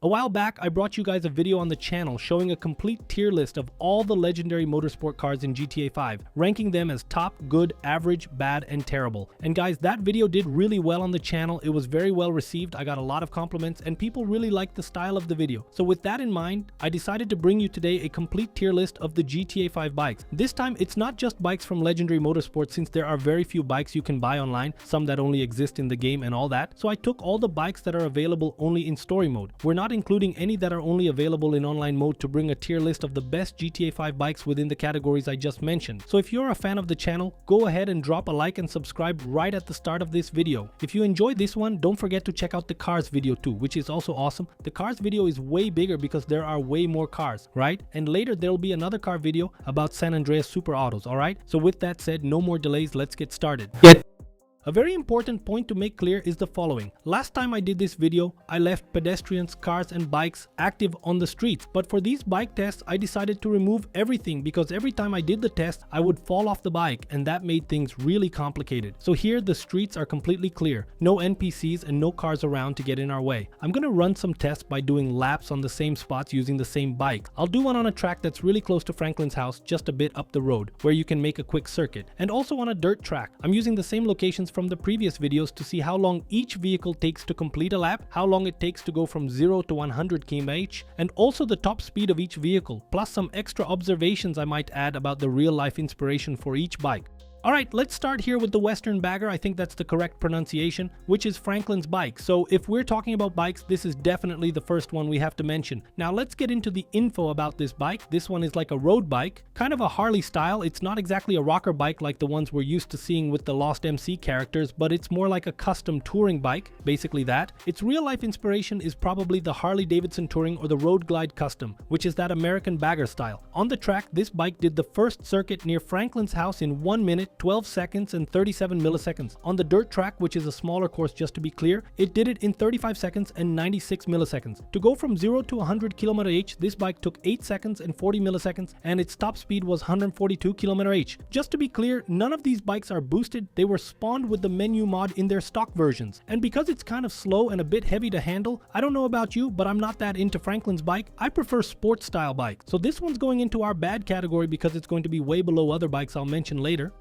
A while back, I brought you guys a video on the channel showing a complete tier list of all the legendary motorsport cars in GTA 5, ranking them as top, good, average, bad, and terrible. And guys, that video did really well on the channel. It was very well received. I got a lot of compliments and people really liked the style of the video. So with that in mind, I decided to bring you today a complete tier list of the GTA 5 bikes. This time, it's not just bikes from legendary motorsport since there are very few bikes you can buy online, some that only exist in the game and all that. So I took all the bikes that are available only in story mode. We're not including any that are only available in online mode to bring a tier list of the best GTA 5 bikes within the categories I just mentioned. So if you're a fan of the channel, go ahead and drop a like and subscribe right at the start of this video. If you enjoyed this one, don't forget to check out the cars video too, which is also awesome. The cars video is way bigger because there are way more cars, right? And later there'll be another car video about San Andreas Super Autos, alright? So with that said, no more delays, let's get started. A very important point to make clear is the following. Last time I did this video, I left pedestrians, cars and bikes active on the streets. But for these bike tests, I decided to remove everything because every time I did the test, I would fall off the bike and that made things really complicated. So here the streets are completely clear. No NPCs and no cars around to get in our way. I'm gonna run some tests by doing laps on the same spots using the same bike. I'll do one on a track that's really close to Franklin's house, just a bit up the road, where you can make a quick circuit. And also on a dirt track. I'm using the same locations from the previous videos to see how long each vehicle takes to complete a lap, how long it takes to go from 0 to 100 km/h, and also the top speed of each vehicle, plus some extra observations I might add about the real life inspiration for each bike. Alright, let's start here with the Western Bagger. I think that's the correct pronunciation, which is Franklin's bike. So if we're talking about bikes, this is definitely the first one we have to mention. Now let's get into the info about this bike. This one is like a road bike, kind of a Harley style. It's not exactly a rocker bike like the ones we're used to seeing with the Lost MC characters, but it's more like a custom touring bike, basically that. Its real life inspiration is probably the Harley Davidson Touring or the Road Glide Custom, which is that American bagger style. On the track, this bike did the first circuit near Franklin's house in 1 minute, 12 seconds and 37 milliseconds. On the dirt track, which is a smaller course just to be clear, it did it in 35 seconds and 96 milliseconds. To go from 0 to 100 km/h, this bike took 8 seconds and 40 milliseconds and its top speed was 142 km/h. Just to be clear, none of these bikes are boosted, they were spawned with the menu mod in their stock versions. And because it's kind of slow and a bit heavy to handle, I don't know about you, but I'm not that into Franklin's bike. I prefer sports style bikes. So this one's going into our bad category because it's going to be way below other bikes I'll mention later.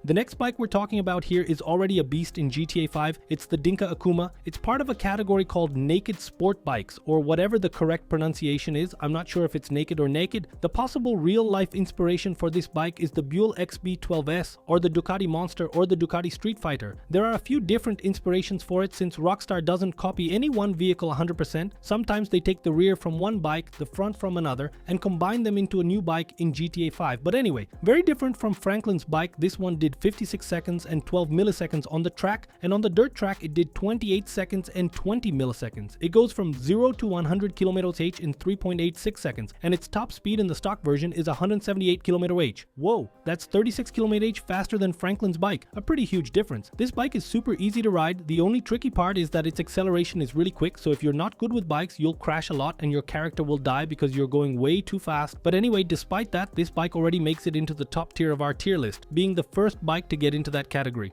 The next bike we're talking about here is already a beast in GTA 5. It's the Dinka Akuma. It's part of a category called naked sport bikes, or whatever the correct pronunciation is. I'm not sure if it's naked or naked. The possible real life inspiration for this bike is the Buell XB12S or the Ducati Monster or the Ducati Street Fighter. There are a few different inspirations for it since Rockstar doesn't copy any one vehicle 100%. Sometimes they take the rear from one bike, the front from another, and combine them into a new bike in GTA 5. But anyway, very different from Franklin's bike, this one did 56 seconds and 12 milliseconds on the track, and on the dirt track it did 28 seconds and 20 milliseconds. It goes from 0 to 100 km/h in 3.86 seconds, and its top speed in the stock version is 178 km/h. Whoa, that's 36 km/h faster than Franklin's bike, a pretty huge difference. This bike is super easy to ride. The only tricky part is that its acceleration is really quick, so if you're not good with bikes, you'll crash a lot and your character will die because you're going way too fast. But anyway, despite that, this bike already makes it into the top tier of our tier list, being the first bike to get into that category.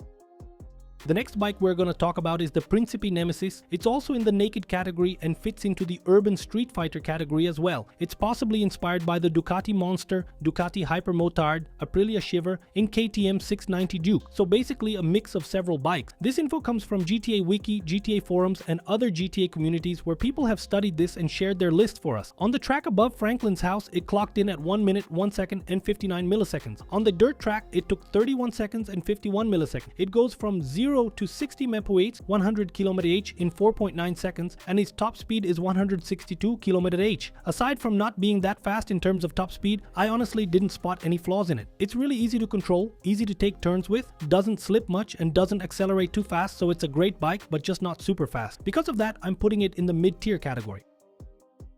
The next bike we're going to talk about is the Principe Nemesis. It's also in the naked category and fits into the urban street fighter category as well. It's possibly inspired by the Ducati Monster, Ducati Hyper Motard, Aprilia Shiver, and KTM 690 Duke. So basically a mix of several bikes. This info comes from GTA Wiki, GTA forums, and other GTA communities where people have studied this and shared their list for us. On the track above Franklin's house, it clocked in at 1 minute, 1 second, and 59 milliseconds. On the dirt track, it took 31 seconds and 51 milliseconds. It goes from 0 to 60 mph, 100 km/h in 4.9 seconds, and its top speed is 162 km/h. Aside from not being that fast in terms of top speed, I honestly didn't spot any flaws in it. It's really easy to control, easy to take turns with, doesn't slip much, and doesn't accelerate too fast, so it's a great bike, but just not super fast. Because of that, I'm putting it in the mid-tier category.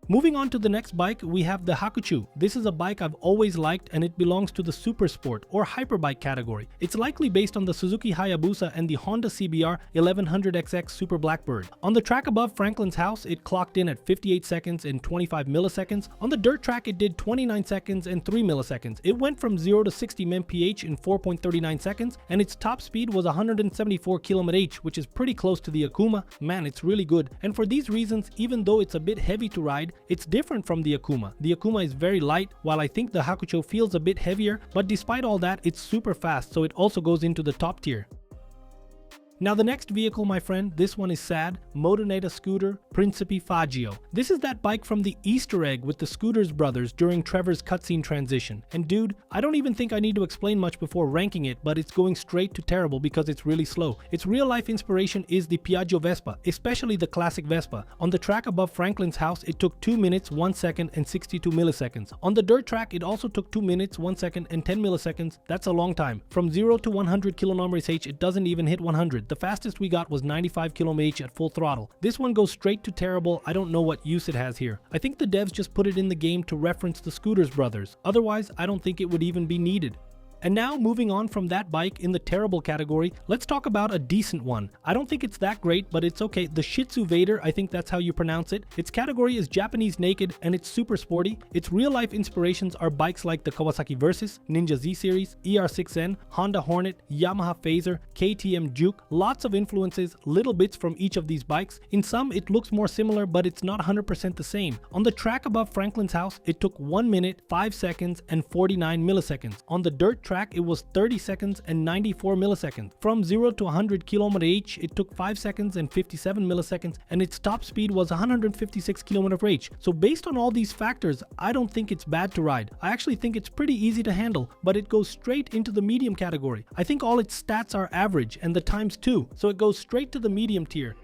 Moving on to the next bike, we have the Hakuchu. This is a bike I've always liked and it belongs to the super sport or hyperbike category. It's likely based on the Suzuki Hayabusa and the Honda CBR 1100XX Super Blackbird. On the track above Franklin's house, it clocked in at 58 seconds and 25 milliseconds. On the dirt track, it did 29 seconds and 3 milliseconds. It went from 0 to 60 mph in 4.39 seconds, and its top speed was 174 km/h, which is pretty close to the Akuma. Man, it's really good. And for these reasons, even though it's a bit heavy to ride, it's different from the Akuma. The Akuma is very light, while I think the Hakucho feels a bit heavier, but despite all that, it's super fast, so it also goes into the top tier. Now the next vehicle, my friend, this one is sad. Motoneta scooter Principe Faggio. This is that bike from the Easter egg with the Scooters brothers during Trevor's cutscene transition. And dude, I don't even think I need to explain much before ranking it, but it's going straight to terrible because it's really slow. Its real life inspiration is the Piaggio Vespa, especially the classic Vespa. On the track above Franklin's house, it took 2 minutes, 1 second and 62 milliseconds. On the dirt track, it also took 2 minutes, 1 second and 10 milliseconds. That's a long time. From 0 to 100 km/h, it doesn't even hit 100. The fastest we got was 95 km/h at full throttle. This one goes straight to terrible. I don't know what use it has here. I think the devs just put it in the game to reference the Scooters brothers. Otherwise, I don't think it would even be needed. And now, moving on from that bike in the terrible category, let's talk about a decent one. I don't think it's that great, but it's okay. The Shih Tzu Vader, I think that's how you pronounce it. Its category is Japanese naked and it's super sporty. Its real life inspirations are bikes like the Kawasaki Versys, Ninja Z Series, ER6N, Honda Hornet, Yamaha Phaser, KTM Juke. Lots of influences, little bits from each of these bikes. In some, it looks more similar, but it's not 100% the same. On the track above Franklin's house, it took 1 minute, 5 seconds, and 49 milliseconds. On the dirt track, it was 30 seconds and 94 milliseconds. From 0 to 100 km/h, it took 5 seconds and 57 milliseconds, and its top speed was 156 km/h. So based on all these factors, I don't think it's bad to ride. I actually think it's pretty easy to handle, but it goes straight into the medium category. I think all its stats are average and the times too, so it goes straight to the medium tier.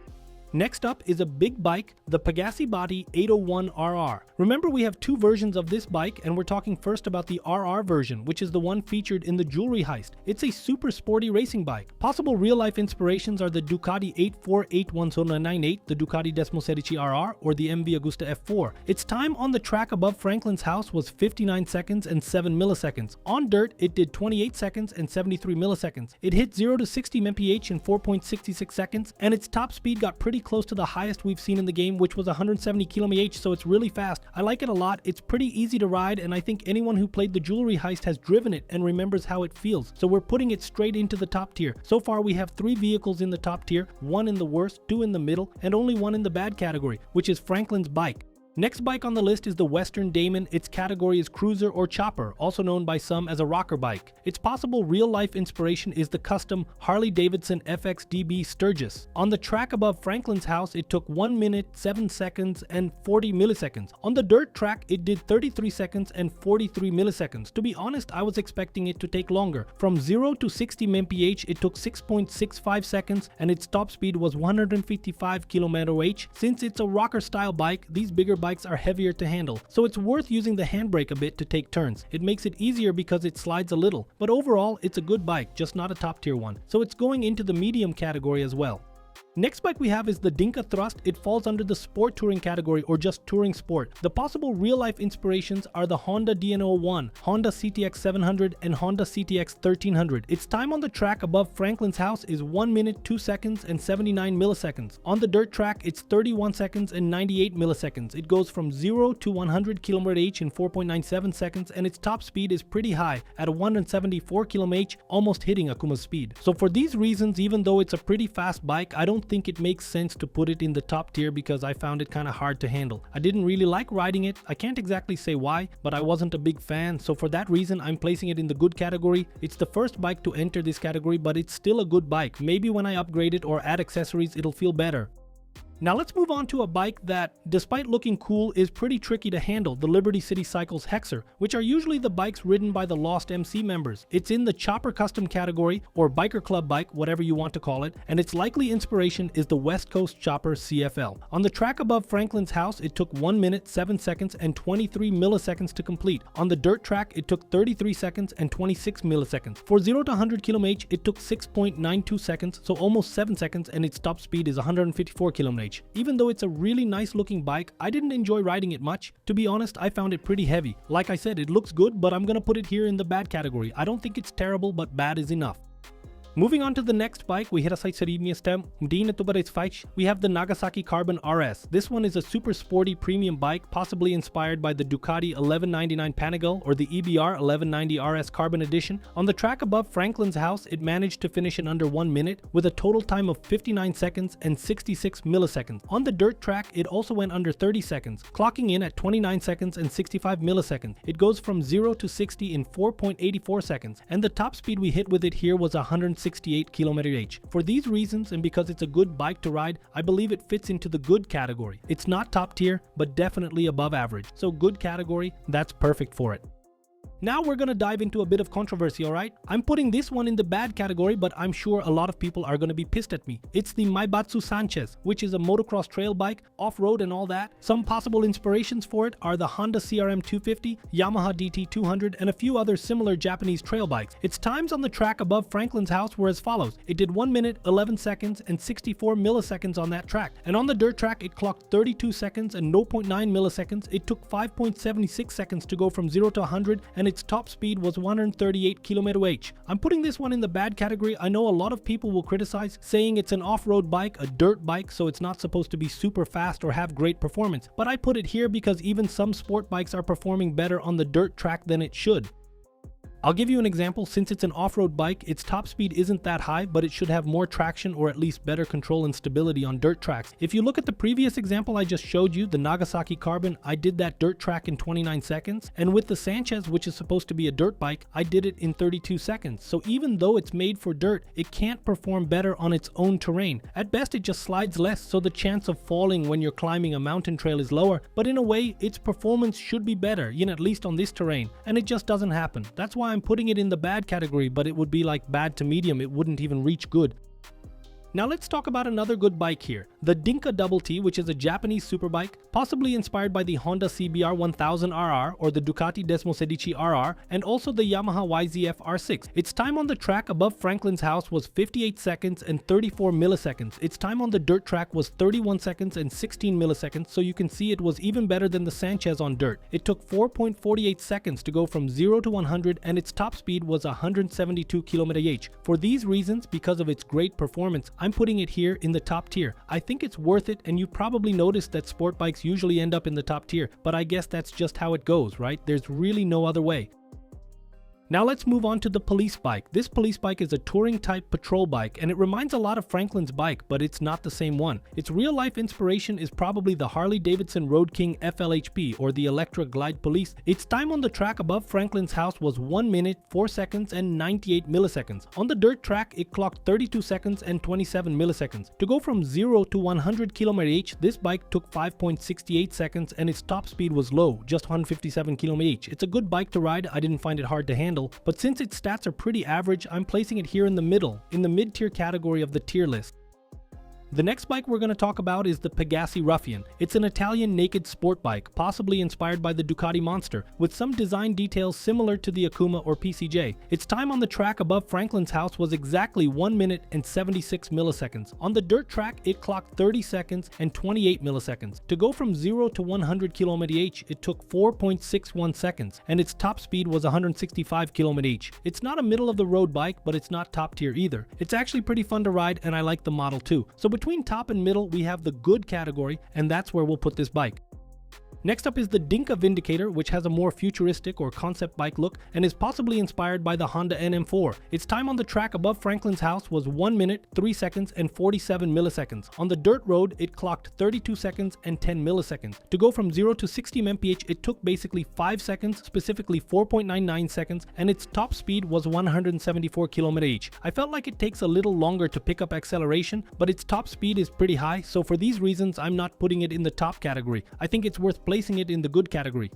Next up is a big bike, the Pegassi Body 801 RR. Remember, we have two versions of this bike, and we're talking first about the RR version, which is the one featured in the jewelry heist. It's a super sporty racing bike. Possible real-life inspirations are the Ducati 848198, the Ducati Desmosedici RR, or the MV Agusta F4. Its time on the track above Franklin's house was 59 seconds and 7 milliseconds. On dirt, it did 28 seconds and 73 milliseconds. It hit 0 to 60 mph in 4.66 seconds, and its top speed got pretty close to the highest we've seen in the game, which was 170 km/h, so it's really fast. I like it a lot. It's pretty easy to ride, and I think anyone who played the jewelry heist has driven it and remembers how it feels. So we're putting it straight into the top tier. So far, we have 3 vehicles in the top tier, 1 in the worst, 2 in the middle, and only 1 in the bad category, which is Franklin's bike. Next bike on the list is the Western Damon. Its category is cruiser or chopper, also known by some as a rocker bike. Its possible real-life inspiration is the custom Harley-Davidson FXDB Sturgis. On the track above Franklin's house, it took 1 minute, 7 seconds, and 40 milliseconds. On the dirt track, it did 33 seconds and 43 milliseconds. To be honest, I was expecting it to take longer. From 0 to 60 mph, it took 6.65 seconds, and its top speed was 155 km/h. Since it's a rocker-style bike, these bigger bikes are heavier to handle, so it's worth using the handbrake a bit to take turns. It makes it easier because it slides a little, but overall it's a good bike, just not a top tier one, so it's going into the medium category as well. Next bike we have is the Dinka Thrust. It falls under the sport touring category or just touring sport. The possible real-life inspirations are the Honda DN01, Honda CTX 700, and Honda CTX 1300. Its time on the track above Franklin's house is 1 minute, 2 seconds, and 79 milliseconds. On the dirt track, it's 31 seconds and 98 milliseconds. It goes from 0 to 100 km/h in 4.97 seconds, and its top speed is pretty high at 174 km/h, almost hitting Akuma's speed. So for these reasons, even though it's a pretty fast bike, I don't think it makes sense to put it in the top tier because I found it kind of hard to handle. I didn't really like riding it. I can't exactly say why, but I wasn't a big fan, so for that reason I'm placing it in the good category. It's the first bike to enter this category, but it's still a good bike. Maybe when I upgrade it or add accessories, it'll feel better. Now let's move on to a bike that, despite looking cool, is pretty tricky to handle, the Liberty City Cycles Hexer, which are usually the bikes ridden by the Lost MC members. It's in the chopper custom category, or biker club bike, whatever you want to call it, and its likely inspiration is the West Coast Chopper CFL. On the track above Franklin's house, it took 1 minute, 7 seconds, and 23 milliseconds to complete. On the dirt track, it took 33 seconds and 26 milliseconds. For 0 to 100 km/h, it took 6.92 seconds, so almost 7 seconds, and its top speed is 154 km/h. km/h. Even though it's a really nice looking bike, I didn't enjoy riding it much. To be honest, I found it pretty heavy. Like I said, it looks good, but I'm gonna put it here in the bad category. I don't think it's terrible, but bad is enough. Moving on to the next bike, we have the Nagasaki Carbon RS. This one is a super sporty premium bike, possibly inspired by the Ducati 1199 Panigale or the EBR 1190 RS Carbon Edition. On the track above Franklin's house, it managed to finish in under 1 minute with a total time of 59 seconds and 66 milliseconds. On the dirt track, it also went under 30 seconds, clocking in at 29 seconds and 65 milliseconds. It goes from 0 to 60 in 4.84 seconds, and the top speed we hit with it here was 168 km/h. For these reasons, and because it's a good bike to ride, I believe it fits into the good category. It's not top tier, but definitely above average. So good category, that's perfect for it. Now we're gonna dive into a bit of controversy, alright? I'm putting this one in the bad category, but I'm sure a lot of people are gonna be pissed at me. It's the Maibatsu Sanchez, which is a motocross trail bike, off-road and all that. Some possible inspirations for it are the Honda CRM 250, Yamaha DT 200, and a few other similar Japanese trail bikes. Its times on the track above Franklin's house were as follows. It did 1 minute, 11 seconds, and 64 milliseconds on that track. And on the dirt track, it clocked 32 seconds and 0.9 milliseconds. It took 5.76 seconds to go from 0 to 100, and its top speed was 138 km/h. I'm putting this one in the bad category. I know a lot of people will criticize, saying it's an off-road bike, a dirt bike, so it's not supposed to be super fast or have great performance. But I put it here because even some sport bikes are performing better on the dirt track than it should. I'll give you an example. Since it's an off-road bike, its top speed isn't that high, but it should have more traction or at least better control and stability on dirt tracks. If you look at the previous example I just showed you, the Nagasaki Carbon, I did that dirt track in 29 seconds, and with the Sanchez, which is supposed to be a dirt bike, I did it in 32 seconds. So even though it's made for dirt, it can't perform better on its own terrain. At best, it just slides less, so the chance of falling when you're climbing a mountain trail is lower, but in a way, its performance should be better, at least on this terrain, and it just doesn't happen. That's why I'm putting it in the bad category, but it would be like bad to medium. It wouldn't even reach good. Now let's talk about another good bike here, the Dinka Double T, which is a Japanese superbike, possibly inspired by the Honda CBR 1000RR or the Ducati Desmosedici RR, and also the Yamaha YZF R6. Its time on the track above Franklin's house was 58 seconds and 34 milliseconds. Its time on the dirt track was 31 seconds and 16 milliseconds, so you can see it was even better than the Sanchez on dirt. It took 4.48 seconds to go from 0 to 100, and its top speed was 172 km/h. For these reasons, because of its great performance, I'm putting it here in the top tier. I think it's worth it, and you've probably noticed that sport bikes usually end up in the top tier, but I guess that's just how it goes, right? There's really no other way. Now let's move on to the police bike. This police bike is a touring type patrol bike, and it reminds a lot of Franklin's bike, but it's not the same one. Its real life inspiration is probably the Harley Davidson Road King FLHP or the Electra Glide Police. Its time on the track above Franklin's house was 1 minute, 4 seconds, and 98 milliseconds. On the dirt track, it clocked 32 seconds and 27 milliseconds. To go from 0 to 100 km/h, this bike took 5.68 seconds, and its top speed was low, just 157 km/h. It's a good bike to ride. I didn't find it hard to handle. But since its stats are pretty average, I'm placing it here in the middle, in the mid-tier category of the tier list. The next bike we're going to talk about is the Pegassi Ruffian. It's an Italian naked sport bike, possibly inspired by the Ducati Monster, with some design details similar to the Akuma or PCJ. Its time on the track above Franklin's house was exactly 1 minute and 76 milliseconds. On the dirt track, it clocked 30 seconds and 28 milliseconds. To go from 0 to 100 km/h, it took 4.61 seconds, and its top speed was 165 km/h. It's not a middle-of-the-road bike, but it's not top tier either. It's actually pretty fun to ride, and I like the model too. So between top and middle, we have the good category, and that's where we'll put this bike. Next up is the Dinka Vindicator, which has a more futuristic or concept bike look and is possibly inspired by the Honda NM4. Its time on the track above Franklin's house was 1 minute, 3 seconds, and 47 milliseconds. On the dirt road, it clocked 32 seconds and 10 milliseconds. To go from 0 to 60 mph, it took basically 5 seconds, specifically 4.99 seconds, and its top speed was 174 km/h. I felt like it takes a little longer to pick up acceleration, but its top speed is pretty high, so for these reasons, I'm not putting it in the top category. I think it's worth placing it in the good category.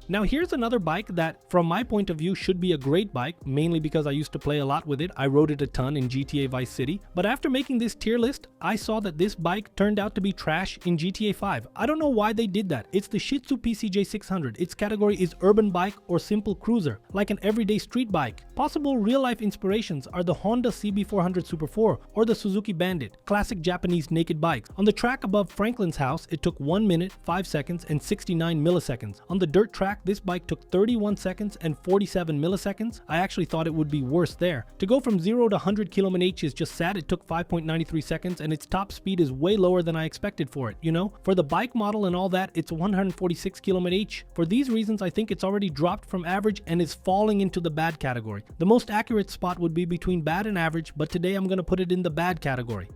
Now here's another bike that, from my point of view, should be a great bike, mainly because I used to play a lot with it. I rode it a ton in GTA Vice City, but after making this tier list, I saw that this bike turned out to be trash in GTA 5. I don't know why they did that. It's the Shih Tzu PCJ 600. Its category is urban bike or simple cruiser, like an everyday street bike. Possible real-life inspirations are the Honda CB400 Super 4 or the Suzuki Bandit, classic Japanese naked bikes. On the track above Franklin's house, it took 1 minute, 5 seconds, and 69 milliseconds. On the dirt track, this bike took 31 seconds and 47 milliseconds. I actually thought it would be worse there. To go from 0 to 100 km/h is just sad. It took 5.93 seconds and its top speed is way lower than I expected for it, you know? For the bike model and all that, it's 146 km/h. For these reasons, I think it's already dropped from average and is falling into the bad category. The most accurate spot would be between bad and average, but today I'm going to put it in the bad category.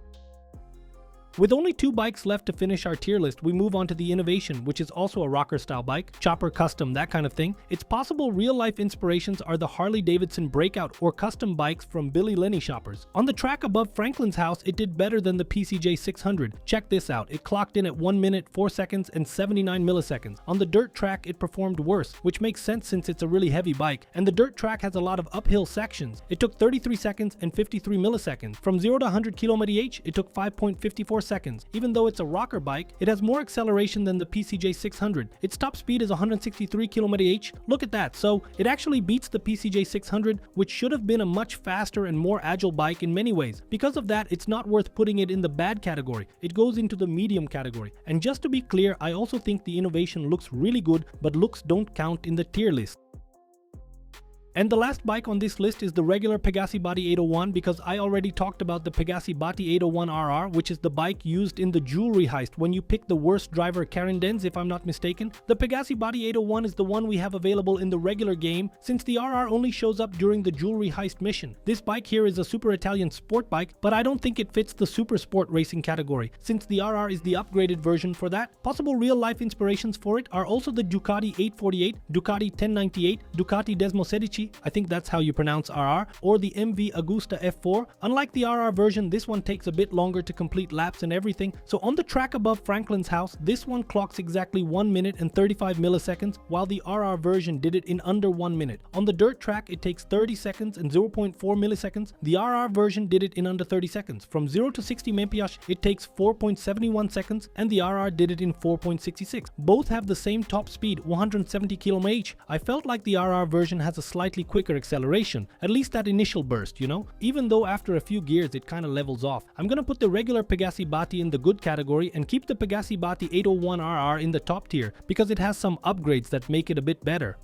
With only 2 bikes left to finish our tier list, we move on to the Innovation, which is also a rocker style bike, chopper custom, that kind of thing. Its possible real life inspirations are the Harley Davidson Breakout or custom bikes from Billy Lenny shoppers. On the track above Franklin's house, it did better than the PCJ 600. Check this out, it clocked in at 1 minute, 4 seconds, and 79 milliseconds. On the dirt track, it performed worse, which makes sense since it's a really heavy bike, and the dirt track has a lot of uphill sections. It took 33 seconds and 53 milliseconds. From 0 to 100 km/h, it took 5.54 seconds. Even though it's a rocker bike, it has more acceleration than the PCJ 600. Its top speed is 163 km/h. Look at that. So it actually beats the PCJ 600, which should have been a much faster and more agile bike in many ways. Because of that, it's not worth putting it in the bad category. It goes into the medium category. And just to be clear, I also think the Innovation looks really good, but looks don't count in the tier list. And the last bike on this list is the regular Pegassi Body 801 because I already talked about the Pegassi Body 801 RR, which is the bike used in the jewelry heist when you pick the worst driver Karen Denz, if I'm not mistaken. The Pegassi Body 801 is the one we have available in the regular game since the RR only shows up during the jewelry heist mission. This bike here is a super Italian sport bike, but I don't think it fits the super sport racing category since the RR is the upgraded version for that. Possible real life inspirations for it are also the Ducati 848, Ducati 1098, Ducati Desmo 16, I think that's how you pronounce RR, or the MV Agusta F4. Unlike the RR version, this one takes a bit longer to complete laps and everything. So on the track above Franklin's house, this one clocks exactly 1 minute and 35 milliseconds, while the RR version did it in under 1 minute. On the dirt track, it takes 30 seconds and 0.4 milliseconds. The RR version did it in under 30 seconds. From 0 to 60 mph, it takes 4.71 seconds, and the RR did it in 4.66. Both have the same top speed, 170 km/h. I felt like the RR version has a slightly quicker acceleration, at least that initial burst, you know, even though after a few gears it kind of levels off. I'm gonna put the regular Pegassi Batti in the good category and keep the Pegassi Batti 801 RR in the top tier because it has some upgrades that make it a bit better.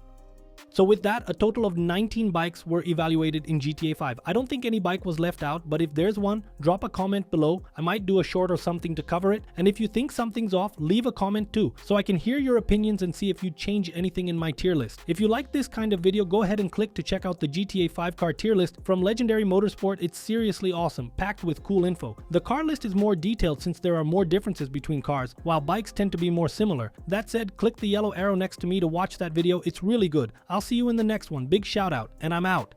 So with that, a total of 19 bikes were evaluated in GTA 5. I don't think any bike was left out, but if there's one, drop a comment below. I might do a short or something to cover it. And if you think something's off, leave a comment too, so I can hear your opinions and see if you change anything in my tier list. If you like this kind of video, go ahead and click to check out the GTA 5 car tier list from Legendary Motorsport. It's seriously awesome, packed with cool info. The car list is more detailed since there are more differences between cars, while bikes tend to be more similar. That said, click the yellow arrow next to me to watch that video. It's really good. I'll see you in the next one. Big shout out, and I'm out.